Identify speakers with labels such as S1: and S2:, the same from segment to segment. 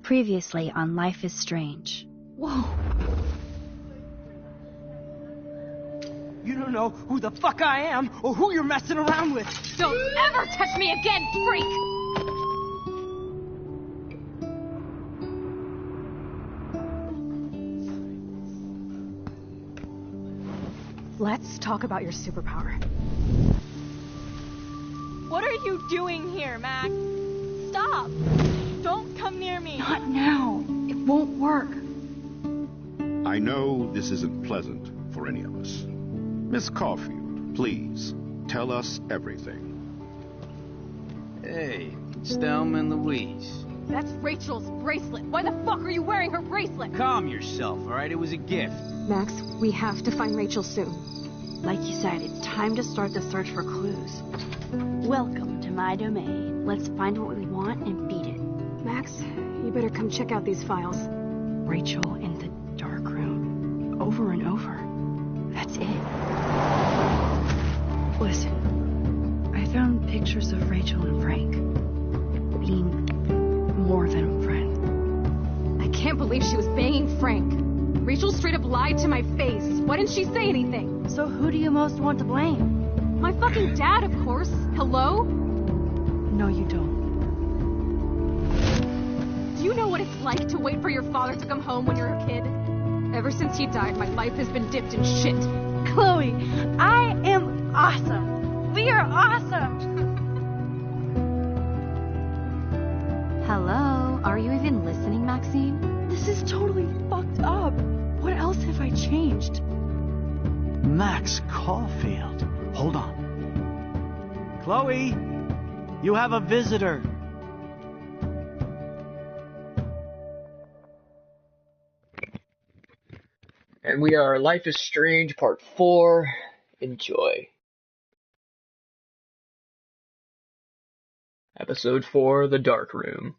S1: Previously on Life is Strange.
S2: Whoa.
S3: You don't know who the fuck I am or who you're messing around with.
S2: Don't ever touch me again, freak! Let's talk about your superpower.
S4: What are you doing here, Max? Stop! Don't come near me!
S2: Not now. It won't work.
S5: I know this isn't pleasant for any of us. Miss Caulfield, please, tell us everything.
S6: Hey, it's Thelma and Louise.
S2: That's Rachel's bracelet. Why the fuck are you wearing her bracelet?
S6: Calm yourself, alright? It was a gift.
S7: Max, we have to find Rachel soon.
S1: Like you said, it's time to start the search for clues. Welcome to my domain. Let's find what we want and beat it.
S7: Max, you better come check out these files.
S1: Rachel in the dark room. Over and over. That's it. Listen, I found pictures of Rachel and Frank being more than a friend.
S7: I can't believe she was banging Frank. Rachel straight up lied to my face. Why didn't she say anything?
S1: So who do you most want to blame?
S7: My fucking dad, of course. Hello?
S1: No, you don't.
S7: Do you know what it's like to wait for your father to come home when you're a kid? Ever since he died, my life has been dipped in shit.
S4: Chloe, I am awesome! We are awesome!
S1: Hello? Are you even listening, Maxine?
S4: This is totally fucked up. What else have I changed?
S8: Max Caulfield. Hold on. Chloe, you have a visitor.
S9: And we are Life is Strange Part 4. Enjoy. Episode 4, The Dark Room.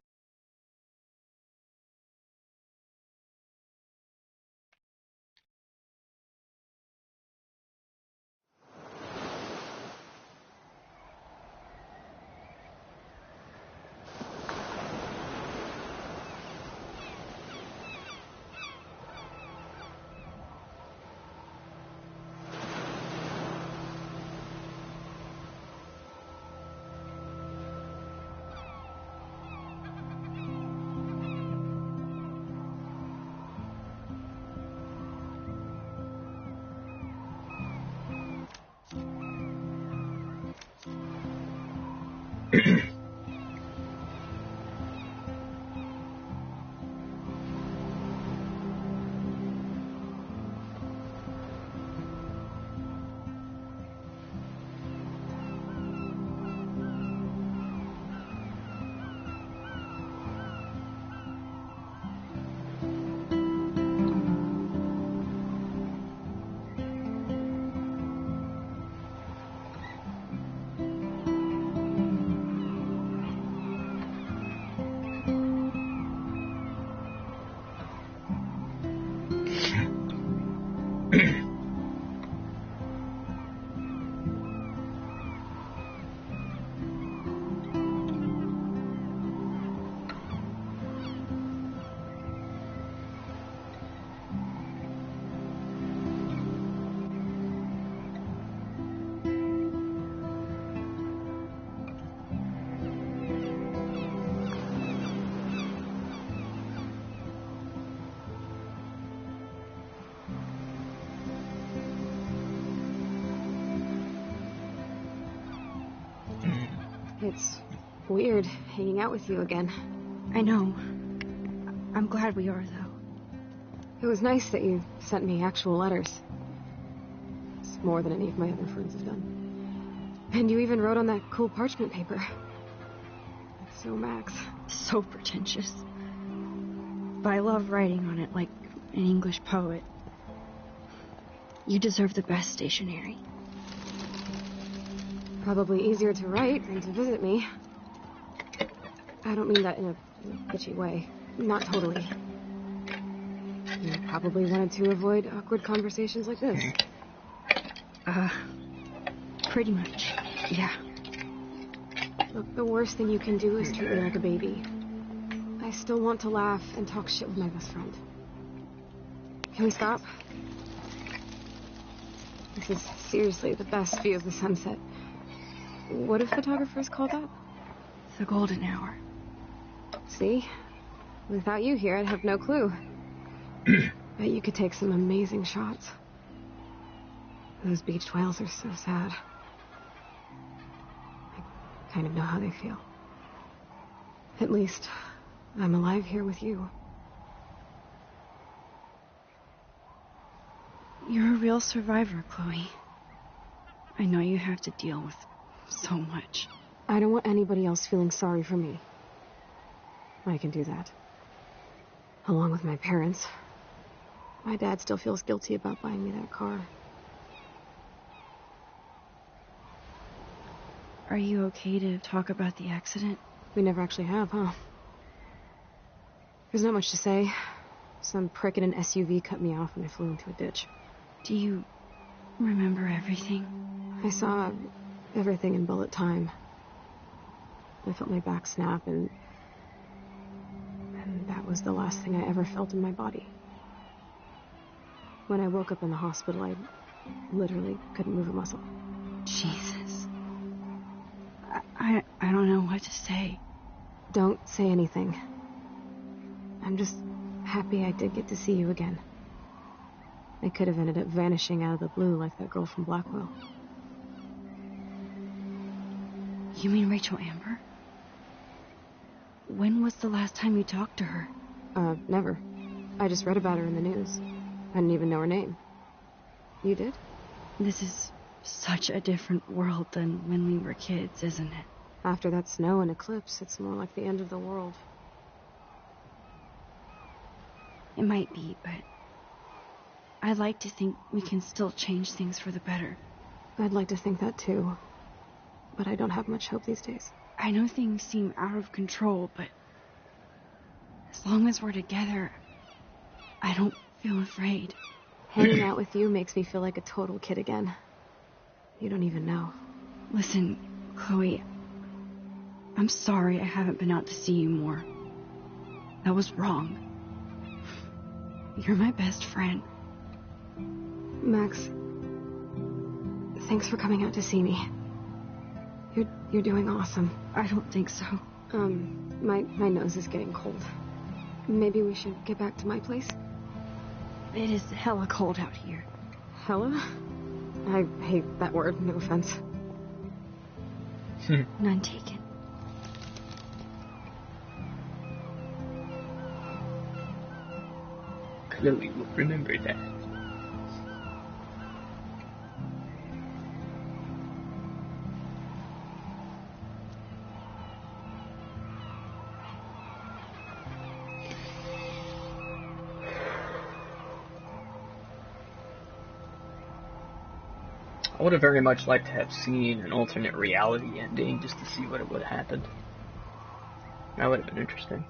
S7: It's weird hanging out with you again.
S1: I know. I'm glad we are, though.
S7: It was nice that you sent me actual letters. It's more than any of my other friends have done. And you even wrote on that cool parchment paper. That's so Max.
S1: So pretentious. But I love writing on it like an English poet. You deserve the best stationery.
S7: Probably easier to write than to visit me. I don't mean that in a bitchy way. Not totally. You probably wanted to avoid awkward conversations like this.
S1: Pretty much, yeah.
S7: Look, the worst thing you can do is treat me like a baby. I still want to laugh and talk shit with my best friend. Can we stop? This is seriously the best view of the sunset. What do photographers call that?
S1: The golden hour.
S7: See? Without you here, I'd have no clue. Bet you could take some amazing shots. Those beached whales are so sad. I kind of know how they feel. At least, I'm alive here with you.
S1: You're a real survivor, Chloe. I know you have to deal with so much.
S7: I don't want anybody else feeling sorry for me. I can do that. Along with my parents. My dad still feels guilty about buying me that car.
S1: Are you okay to talk about the accident?
S7: We never actually have, huh? There's not much to say. Some prick in an SUV cut me off and I flew into a ditch.
S1: Do you remember everything?
S7: I saw everything in bullet time. I felt my back snap and that was the last thing I ever felt in my body. When I woke up in the hospital, I literally couldn't move a muscle.
S1: Jesus. I don't know what to say.
S7: Don't say anything. I'm just happy I did get to see you again. I could have ended up vanishing out of the blue like that girl from Blackwell.
S1: You mean Rachel Amber? When was the last time you talked to her?
S7: Never. I just read about her in the news. I didn't even know her name. You did?
S1: This is such a different world than when we were kids, isn't it?
S7: After that snow and eclipse, it's more like the end of the world.
S1: It might be, but I'd like to think we can still change things for the better.
S7: I'd like to think that too. But I don't have much hope these days.
S1: I know things seem out of control, but as long as we're together, I don't feel afraid.
S7: Hanging out with you makes me feel like a total kid again. You don't even know.
S1: Listen, Chloe, I'm sorry I haven't been out to see you more. That was wrong. You're my best friend.
S7: Max, thanks for coming out to see me. You're doing awesome.
S1: I don't think so.
S7: My nose is getting cold. Maybe we should get back to my place?
S1: It is hella cold out here.
S7: Hella? I hate that word, no offense.
S1: None taken.
S9: Chloe will remember that. I would have very much liked to have seen an alternate reality ending just to see what would have happened. That would have been interesting.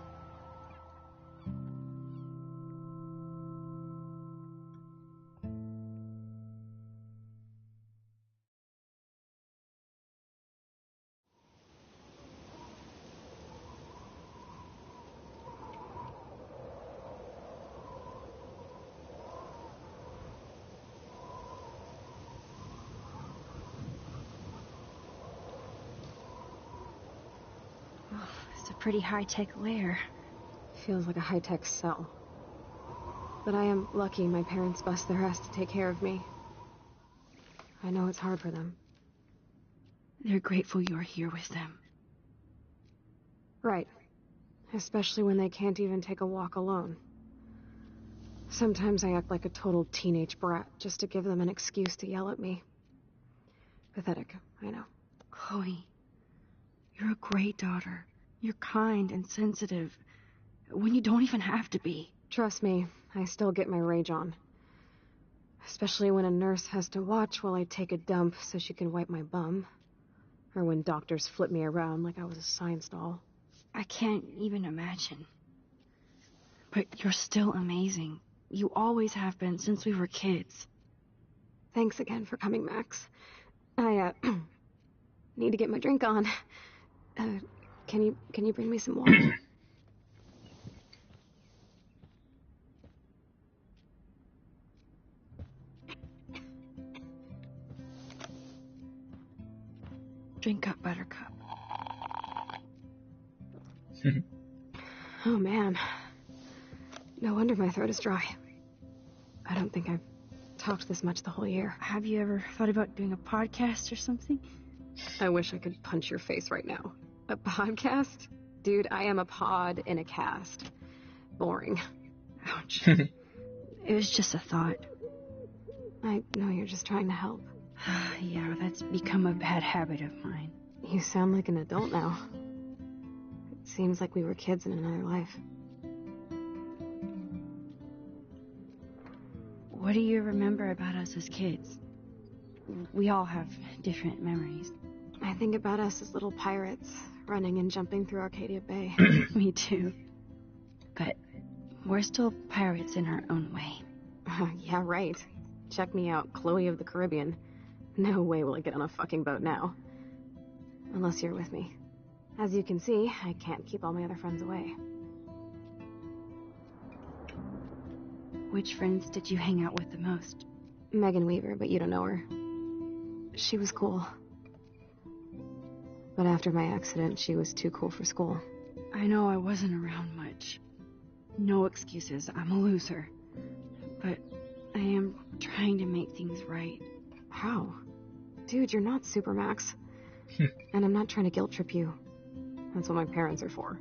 S1: It's a pretty high-tech lair.
S7: Feels like a high-tech cell. But I am lucky my parents bust their ass to take care of me. I know it's hard for them.
S1: They're grateful you're here with them.
S7: Right. Especially when they can't even take a walk alone. Sometimes I act like a total teenage brat just to give them an excuse to yell at me. Pathetic, I know.
S1: Chloe, you're a great daughter. You're kind and sensitive when you don't even have to be.
S7: Trust me, I still get my rage on. Especially when a nurse has to watch while I take a dump so she can wipe my bum. Or when doctors flip me around like I was a science doll.
S1: I can't even imagine. But you're still amazing. You always have been since we were kids.
S7: Thanks again for coming, Max. I, need to get my drink on. Can you bring me some water?
S1: Drink up, Buttercup.
S7: Oh, man. No wonder my throat is dry. I don't think I've talked this much the whole year.
S1: Have you ever thought about doing a podcast or something?
S7: I wish I could punch your face right now. A podcast? Dude, I am a pod in a cast. Boring.
S1: Ouch. It was just a thought.
S7: I know you're just trying to help.
S1: Yeah, that's become a bad habit of mine.
S7: You sound like an adult now. It seems like we were kids in another life.
S1: What do you remember about us as kids? We all have different memories.
S7: I think about us as little pirates, running and jumping through Arcadia Bay.
S1: Me too. But we're still pirates in our own way.
S7: Yeah, right. Check me out, Chloe of the Caribbean. No way will I get on a fucking boat now. Unless you're with me. As you can see, I can't keep all my other friends away.
S1: Which friends did you hang out with the most?
S7: Megan Weaver, but you don't know her. She was cool. But after my accident, she was too cool for school.
S1: I know I wasn't around much. No excuses, I'm a loser. But I am trying to make things right.
S7: How? Dude, you're not Supermax. And I'm not trying to guilt trip you. That's what my parents are for.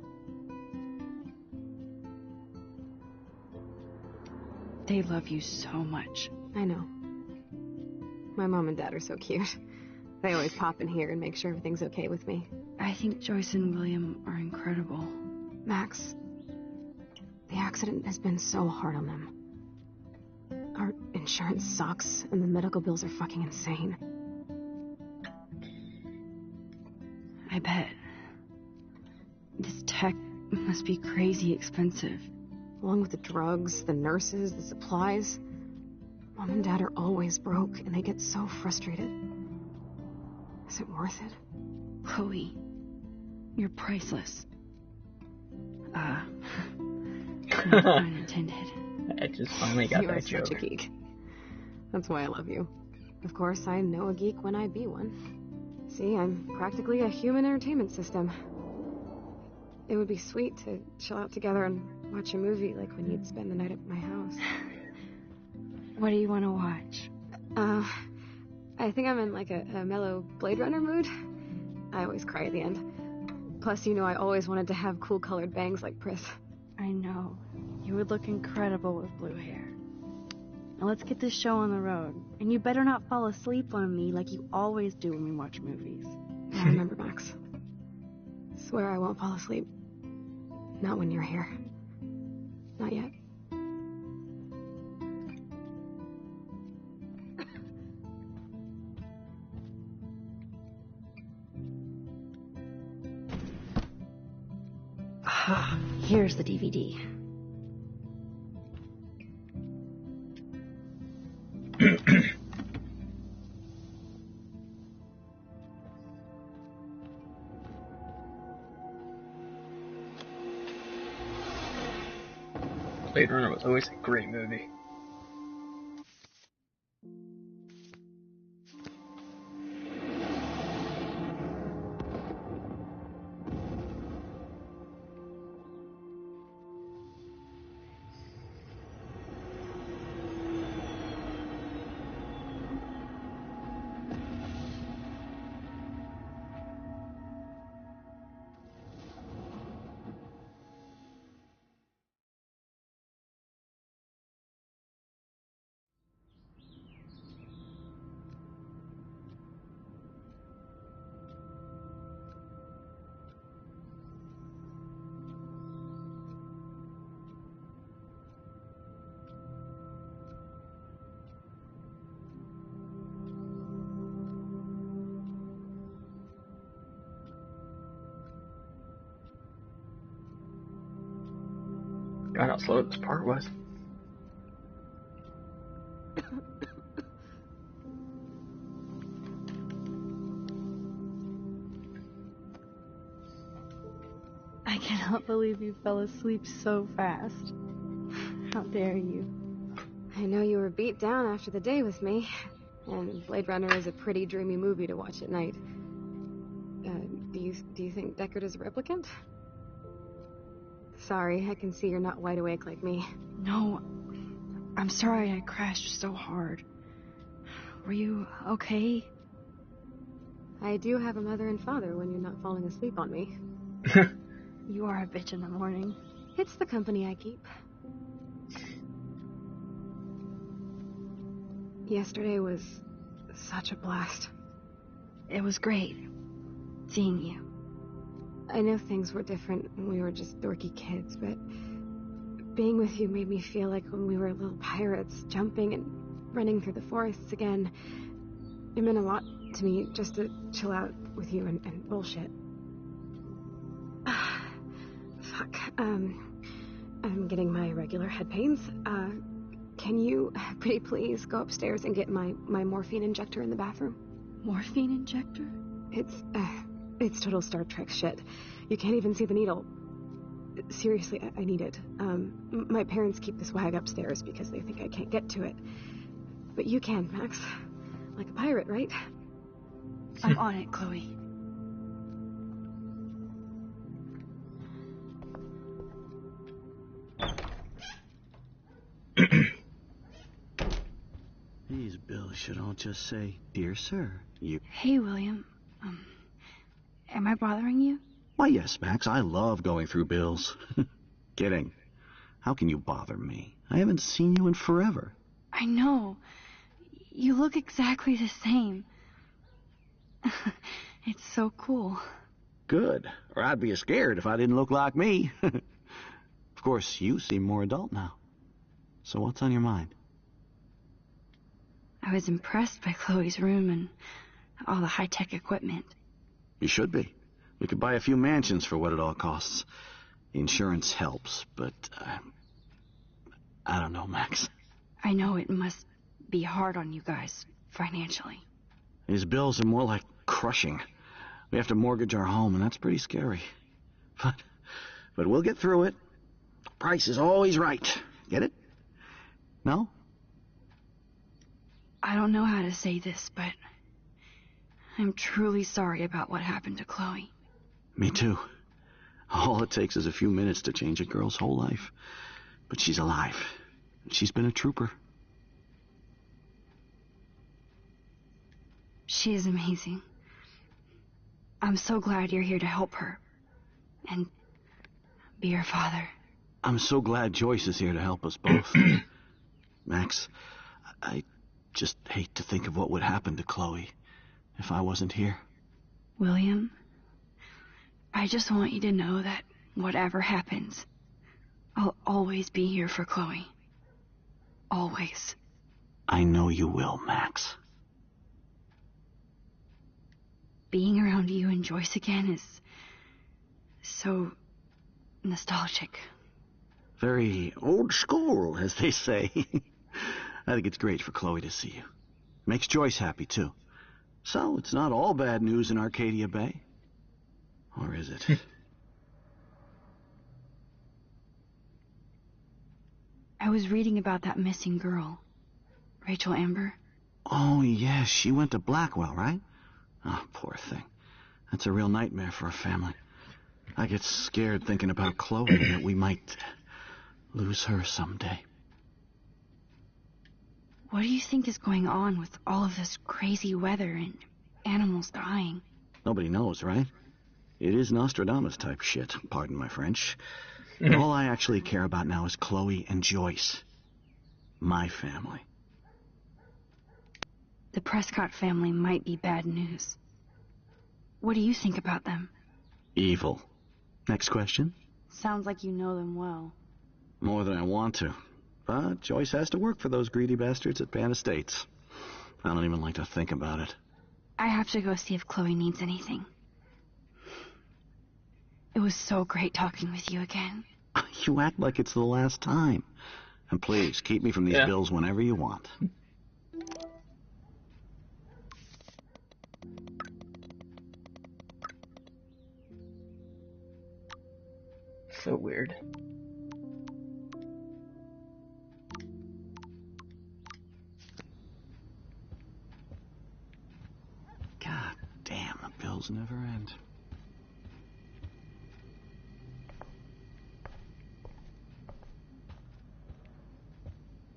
S1: They love you so much.
S7: I know. My mom and dad are so cute. They always pop in here and make sure everything's okay with me.
S1: I think Joyce and William are incredible.
S7: Max, the accident has been so hard on them. Our insurance sucks, and the medical bills are fucking insane.
S1: I bet. This tech must be crazy expensive.
S7: Along with the drugs, the nurses, the supplies. Mom and Dad are always broke, and they get so frustrated. Is it worth it?
S1: Chloe, you're priceless. No pun intended.
S9: I just finally got
S7: You are
S9: that joke.
S7: such a geek. That's why I love you. Of course, I know a geek when I be one. See, I'm practically a human entertainment system. It would be sweet to chill out together and watch a movie like when you'd spend the night at my house.
S1: What do you want to watch?
S7: I think I'm in like a mellow Blade Runner mood. I always cry at the end. Plus, you know I always wanted to have cool colored bangs like Pris.
S1: I know. You would look incredible with blue hair. Now let's get this show on the road. And you better not fall asleep on me like you always do when we watch movies.
S7: I remember, Max. Swear I won't fall asleep. Not when you're here. Not yet.
S1: Here's the DVD.
S9: Blade Runner was always a great movie. God, how slow this part was.
S1: I cannot believe you fell asleep so fast. How dare you?
S7: I know you were beat down after the day with me, and Blade Runner is a pretty dreamy movie to watch at night. Do you think Deckard is a replicant? Sorry, I can see you're not wide awake like me.
S1: No, I'm sorry I crashed so hard. Were you okay?
S7: I do have a mother and father when you're not falling asleep on me.
S1: You are a bitch in the morning.
S7: It's the company I keep. Yesterday was such a blast.
S1: It was great seeing you.
S7: I know things were different when we were just dorky kids, but being with you made me feel like when we were little pirates, jumping and running through the forests again. It meant a lot to me just to chill out with you and bullshit. Fuck. I'm getting my regular head pains. Can you, pretty please, go upstairs and get my morphine injector in the bathroom?
S1: Morphine injector?
S7: It's total Star Trek shit. You can't even see the needle. Seriously, I need it. My parents keep this wag upstairs because they think I can't get to it. But you can, Max. Like a pirate, right?
S1: I'm on it, Chloe.
S8: These bills should all just say, "Dear sir, you..."
S1: Hey, William. Am I bothering you?
S8: Why, yes, Max, I love going through bills. Kidding. How can you bother me? I haven't seen you in forever.
S1: I know. You look exactly the same. It's so cool.
S8: Good. Or I'd be scared if I didn't look like me. Of course, you seem more adult now. So what's on your mind?
S1: I was impressed by Chloe's room and all the high-tech equipment.
S8: You should be. We could buy a few mansions for what it all costs. Insurance helps, but I don't know, Max.
S1: I know it must be hard on you guys financially.
S8: These bills are more like crushing. We have to mortgage our home, and that's pretty scary. But we'll get through it. Price is always right. Get it? No?
S1: I don't know how to say this, but I'm truly sorry about what happened to Chloe.
S8: Me too. All it takes is a few minutes to change a girl's whole life. But she's alive. She's been a trooper.
S1: She is amazing. I'm so glad you're here to help her. And be her father.
S8: I'm so glad Joyce is here to help us both. Max, I just hate to think of what would happen to Chloe if I wasn't here.
S1: William, I just want you to know that whatever happens, I'll always be here for Chloe. Always.
S8: I know you will, Max.
S1: Being around you and Joyce again is so nostalgic.
S8: Very old school, as they say. I think it's great for Chloe to see you. Makes Joyce happy, too. So, it's not all bad news in Arcadia Bay. Or is it?
S1: I was reading about that missing girl, Rachel Amber.
S8: Oh, yes, she went to Blackwell, right? Oh, poor thing. That's a real nightmare for a family. I get scared thinking about Chloe and that we might lose her someday.
S1: What do you think is going on with all of this crazy weather and animals dying?
S8: Nobody knows, right? It is Nostradamus-type shit, pardon my French. All I actually care about now is Chloe and Joyce. My family.
S1: The Prescott family might be bad news. What do you think about them?
S8: Evil. Next question?
S1: Sounds like you know them well.
S8: More than I want to. But Joyce has to work for those greedy bastards at Pan Estates. I don't even like to think about it.
S1: I have to go see if Chloe needs anything. It was so great talking with you again.
S8: You act like it's the last time. And please, keep me from these bills whenever you want.
S9: So weird.
S8: God damn, the bills troubles never end.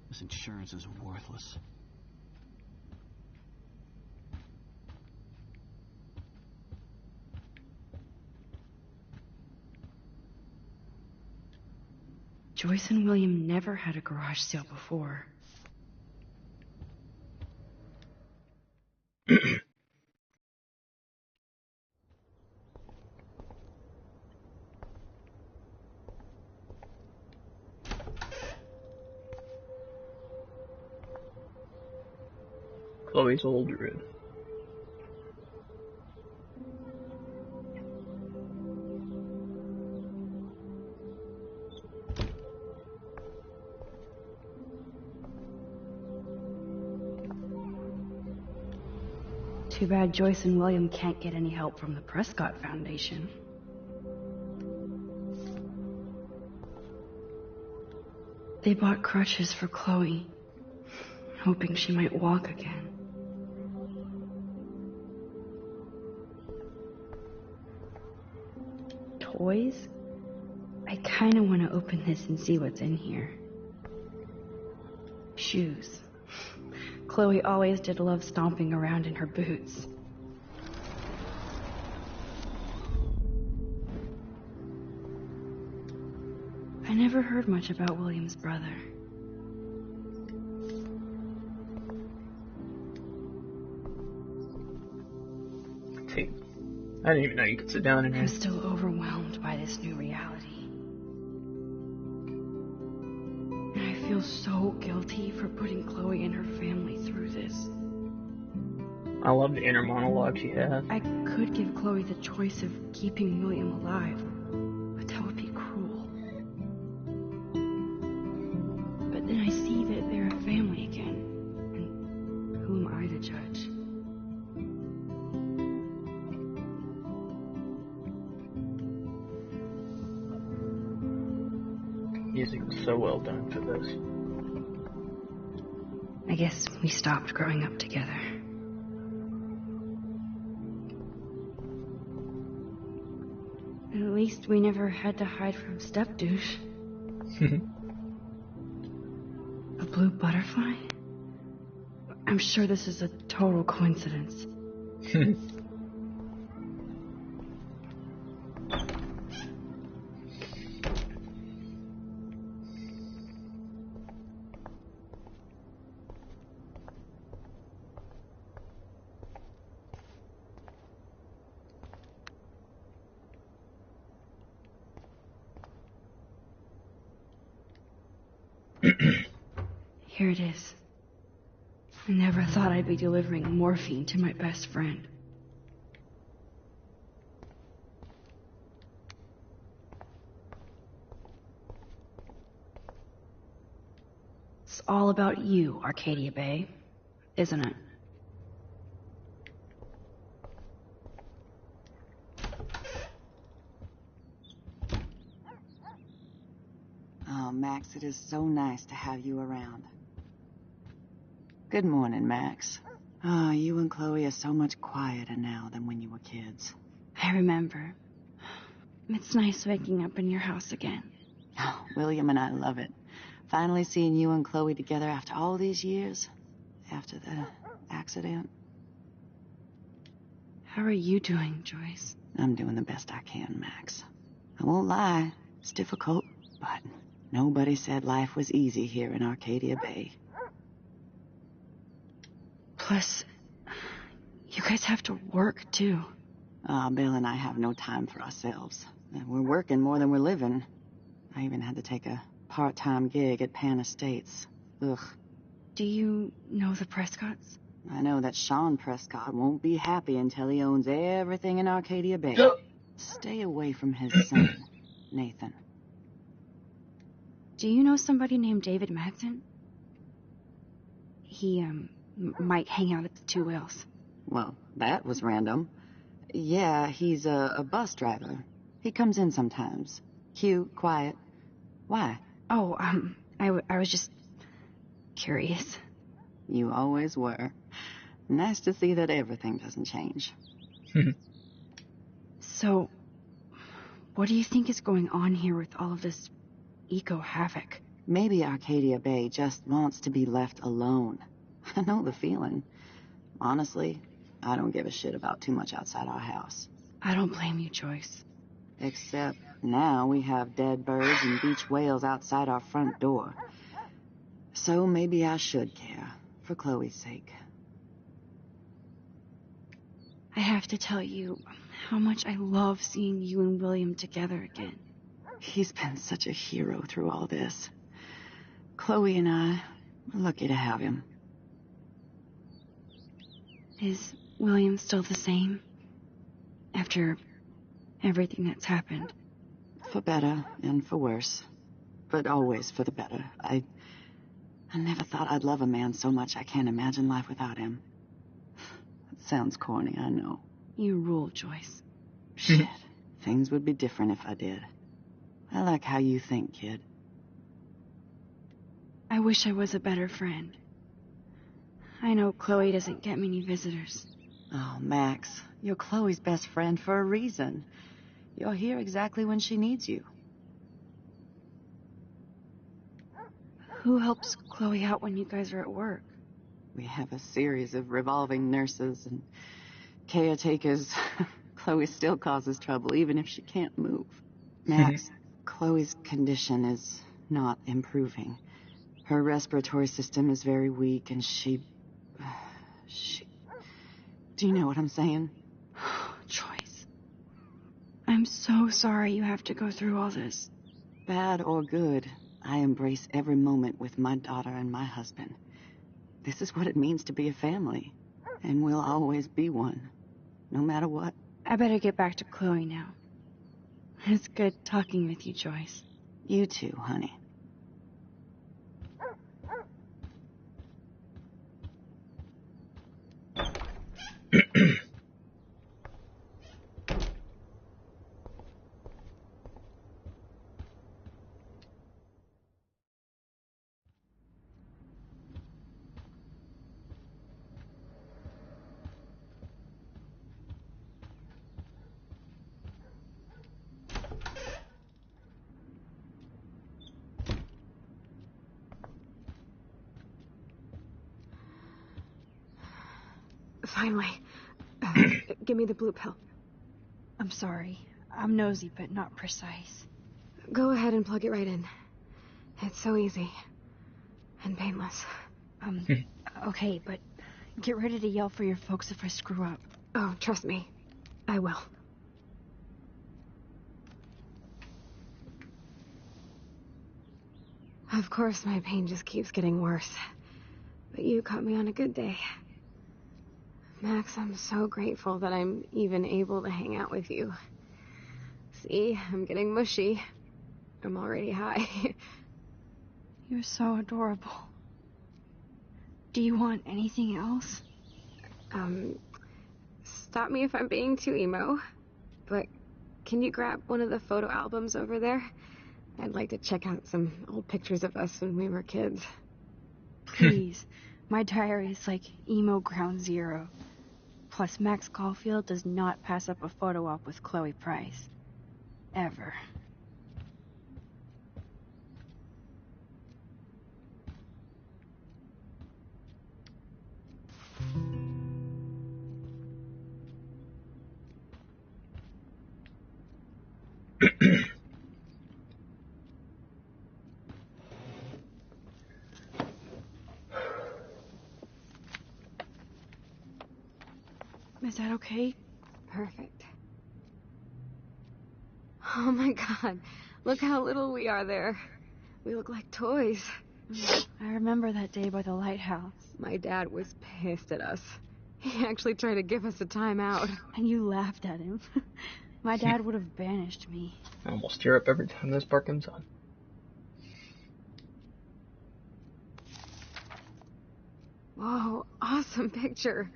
S8: This insurance is worthless.
S1: Joyce and William never had a garage sale before.
S9: Chloe's old room.
S1: Too bad Joyce and William can't get any help from the Prescott Foundation. They bought crutches for Chloe, hoping she might walk again. Toys? I kinda want to open this and see what's in here. Shoes. Chloe always did love stomping around in her boots. I never heard much about William's brother.
S9: Hey, I didn't even know you could sit down in here.
S1: I'm still overwhelmed by this new reality. And I feel so guilty for putting Chloe and her family through this.
S9: I love the inner monologue she has.
S1: I could give Chloe the choice of keeping William alive, but that would be cruel. But then I see that they're a family again, and who am I to judge?
S9: Music was so well done for this.
S1: I guess we stopped growing up together. At least we never had to hide from Step-douche. A blue butterfly? I'm sure this is a total coincidence. Here it is. I never thought I'd be delivering morphine to my best friend. It's all about you, Arcadia Bay, isn't it?
S10: Oh, Max, it is so nice to have you around. Good morning, Max. Oh, you and Chloe are so much quieter now than when you were kids.
S1: I remember. It's nice waking up in your house again.
S10: Oh, William and I love it. Finally seeing you and Chloe together after all these years. After the accident.
S1: How are you doing, Joyce?
S10: I'm doing the best I can, Max. I won't lie. It's difficult, but nobody said life was easy here in Arcadia Bay.
S1: Plus, you guys have to work, too.
S10: Bill and I have no time for ourselves. We're working more than we're living. I even had to take a part-time gig at Pan Estates. Ugh.
S1: Do you know the Prescotts?
S10: I know that Sean Prescott won't be happy until he owns everything in Arcadia Bay. Stay away from his son, Nathan.
S1: Do you know somebody named David Madsen? He, might hang out at the Two Whales.
S10: Well, that was random. Yeah, he's a bus driver. He comes in sometimes. Cute, quiet. Why?
S1: Oh, I was just curious.
S10: You always were. Nice to see that everything doesn't change.
S1: So, what do you think is going on here with all of this eco-havoc?
S10: Maybe Arcadia Bay just wants to be left alone. I know the feeling. Honestly, I don't give a shit about too much outside our house.
S1: I don't blame you, Joyce.
S10: Except now we have dead birds and beach whales outside our front door. So maybe I should care, for Chloe's sake.
S1: I have to tell you how much I love seeing you and William together again.
S10: He's been such a hero through all this. Chloe and I are lucky to have him.
S1: Is William still the same? After everything that's happened?
S10: For better and for worse. But always for the better. I never thought I'd love a man so much I can't imagine life without him. It sounds corny, I know.
S1: You rule, Joyce.
S10: Shit. Things would be different if I did. I like how you think, kid.
S1: I wish I was a better friend. I know Chloe doesn't get many visitors.
S10: Oh, Max, you're Chloe's best friend for a reason. You're here exactly when she needs you.
S1: Who helps Chloe out when you guys are at work?
S10: We have a series of revolving nurses and caretakers. Chloe still causes trouble, even if she can't move. Max, Chloe's condition is not improving. Her respiratory system is very weak, and she... Do you know what I'm saying?
S1: Joyce. I'm so sorry you have to go through all this.
S10: Bad or good, I embrace every moment with my daughter and my husband. This is what it means to be a family, and we'll always be one, no matter what.
S1: I better get back to Chloe now. It's good talking with you, Joyce.
S10: You too, honey.
S7: Finally. Give me the blue pill.
S1: I'm sorry. I'm nosy, but not precise.
S7: Go ahead and plug it right in. It's so easy. And painless.
S1: Okay, but get ready to yell for your folks if I screw up.
S7: Oh, trust me. I will. Of course, my pain just keeps getting worse. But you caught me on a good day. Max, I'm so grateful that I'm even able to hang out with you. See, I'm getting mushy. I'm already high.
S1: You're so adorable. Do you want anything else?
S7: Stop me if I'm being too emo. But can you grab one of the photo albums over there? I'd like to check out some old pictures of us when we were kids.
S1: Please. My diary is like emo ground zero. Plus, Max Caulfield does not pass up a photo op with Chloe Price. Ever. Is that okay?
S7: Perfect. Oh my god, look how little we are there. We look like toys.
S1: I remember that day by the lighthouse.
S7: My dad was pissed at us. He actually tried to give us a timeout.
S1: And you laughed at him. My dad would have banished me.
S9: I almost tear up every time this part comes on.
S7: Whoa, awesome picture.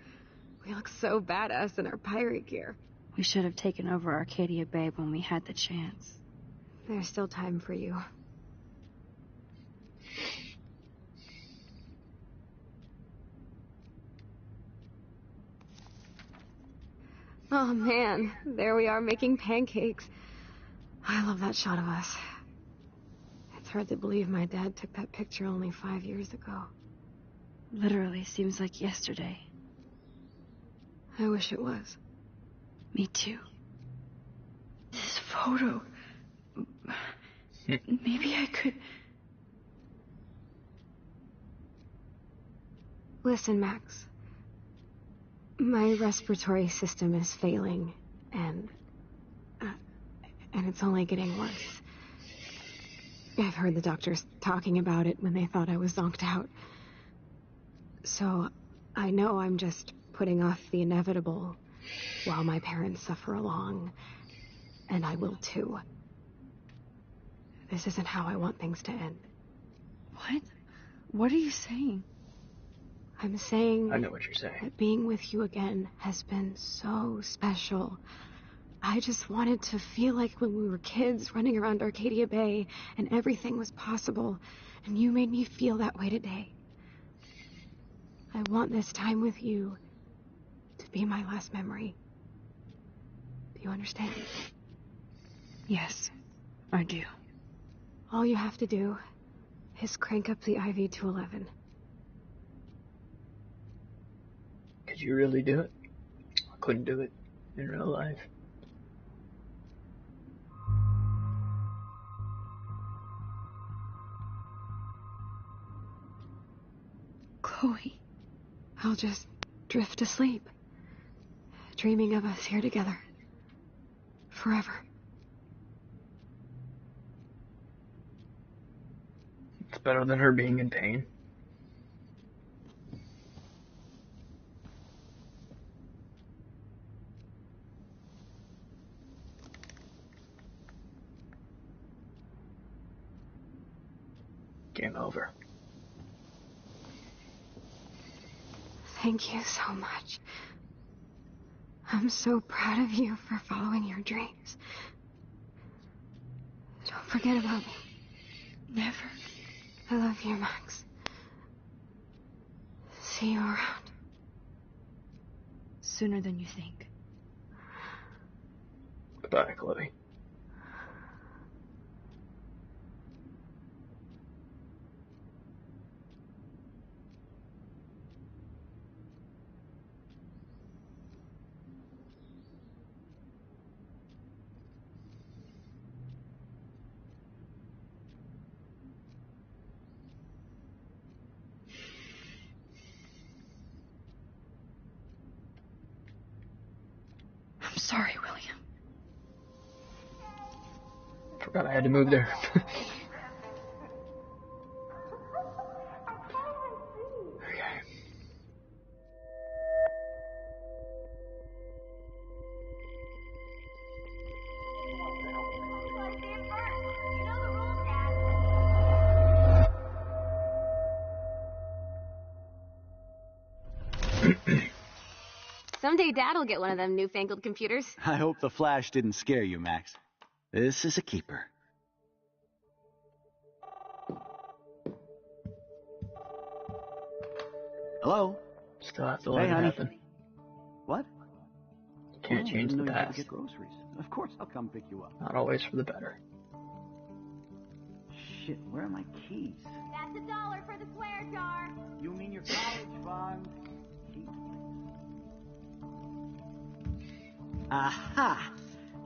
S7: We look so badass in our pirate gear.
S1: We should have taken over Arcadia Bay when we had the chance.
S7: There's still time for you. Oh man, there we are making pancakes. I love that shot of us. It's hard to believe my dad took that picture only 5 years ago.
S1: Literally seems like yesterday.
S7: I wish it was.
S1: Me too. This photo... Maybe I could...
S7: Listen, Max. My respiratory system is failing, and it's only getting worse. I've heard the doctors talking about it when they thought I was zonked out. So, I know I'm just putting off the inevitable while my parents suffer along, and I will too. This isn't how I want things to end.
S1: What? What are you saying?
S7: I'm saying...
S9: I know what you're saying.
S7: That being with you again has been so special. I just wanted to feel like when we were kids running around Arcadia Bay and everything was possible, and you made me feel that way today. I want this time with you to be my last memory. Do you understand?
S1: Yes, I do.
S7: All you have to do is crank up the IV to 11.
S9: Could you really do it? I couldn't do it in real life.
S1: Chloe.
S7: I'll just drift to sleep, dreaming of us here together. Forever.
S9: It's better than her being in pain. Game over.
S7: Thank you so much. I'm so proud of you for following your dreams. Don't forget about me.
S1: Never.
S7: I love you, Max. See you around.
S1: Sooner than you think.
S9: Goodbye, Chloe.
S1: I'm sorry, William.
S9: Forgot I had to move there.
S7: Someday Dad'll get one of them newfangled computers.
S8: I hope the flash didn't scare you, Max. This is a keeper.
S9: Okay.
S8: Hello?
S9: Still have to let it happen.
S8: What?
S9: You can't change the past.
S8: Get groceries. Of course I'll come pick you up.
S9: Not always for the better.
S8: Shit, where are my keys?
S4: That's $1 for the swear jar.
S8: You mean your college fund? Aha!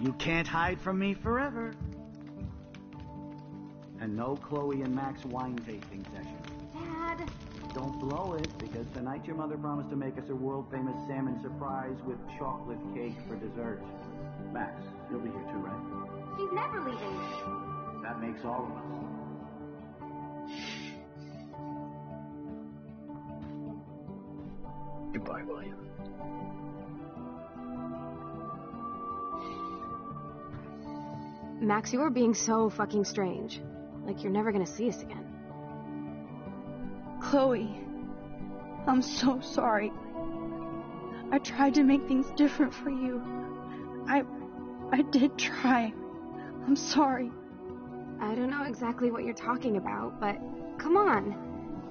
S8: You can't hide from me forever. And no Chloe and Max wine tasting session.
S4: Dad.
S8: Don't blow it, because tonight your mother promised to make us a world-famous salmon surprise with chocolate cake for dessert. Max, you'll be here too, right?
S4: She's never leaving.
S8: That makes all of us.
S9: Goodbye, William.
S7: Max, you are being so fucking strange. Like you're never gonna see us again.
S1: Chloe, I'm so sorry. I tried to make things different for you. I did try. I'm sorry.
S7: I don't know exactly what you're talking about, but come on.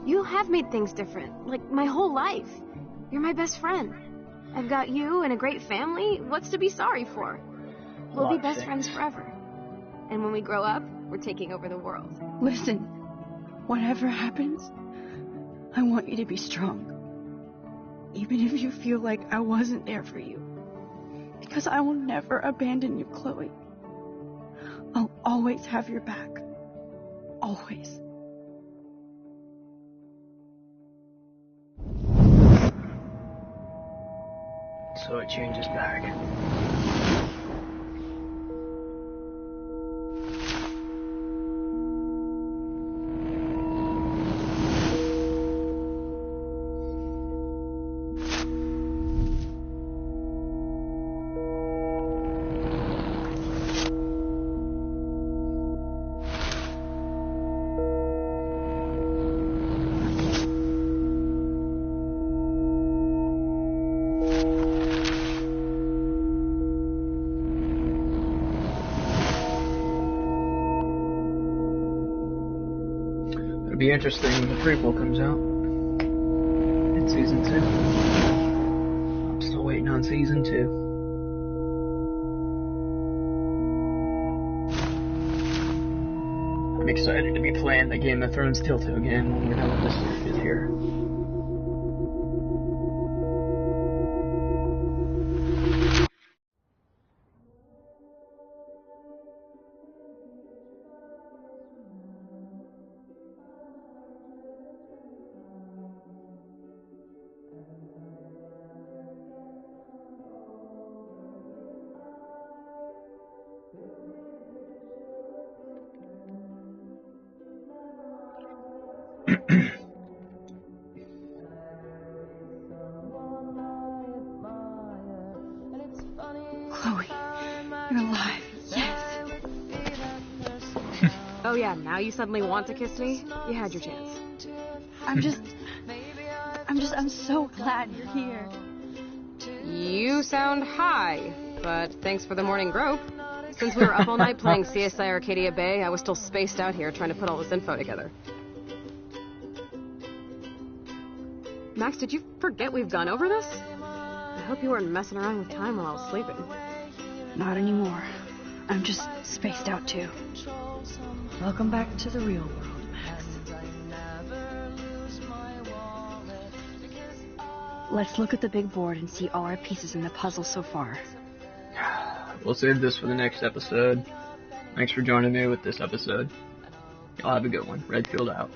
S7: You have made things different, like my whole life. You're my best friend. I've got you and a great family. What's to be sorry for? We'll be best friends forever. And when we grow up, we're taking over the world.
S1: Listen, whatever happens, I want you to be strong. Even if you feel like I wasn't there for you. Because I will never abandon you, Chloe. I'll always have your back. Always.
S9: So it changes back. It'll be interesting when the prequel comes out in season 2. I'm still waiting on season 2. I'm excited to be playing the Game of Thrones Tilto again when we're done with this series here.
S1: Chloe, you're alive. Yes.
S7: Oh yeah, now you suddenly want to kiss me? You had your chance.
S1: I'm so glad you're here.
S7: You sound high, but thanks for the morning grope. Since we were up all night playing CSI Arcadia Bay, I was still spaced out here trying to put all this info together. Max, did you forget we've gone over this? I hope you weren't messing around with time while I was sleeping.
S1: Not anymore. I'm just spaced out too. Welcome back to the real world, Max. Let's look at the big board and see all our pieces in the puzzle so far.
S9: We'll save this for the next episode. Thanks for joining me with this episode. Y'all have a good one. Redfield out.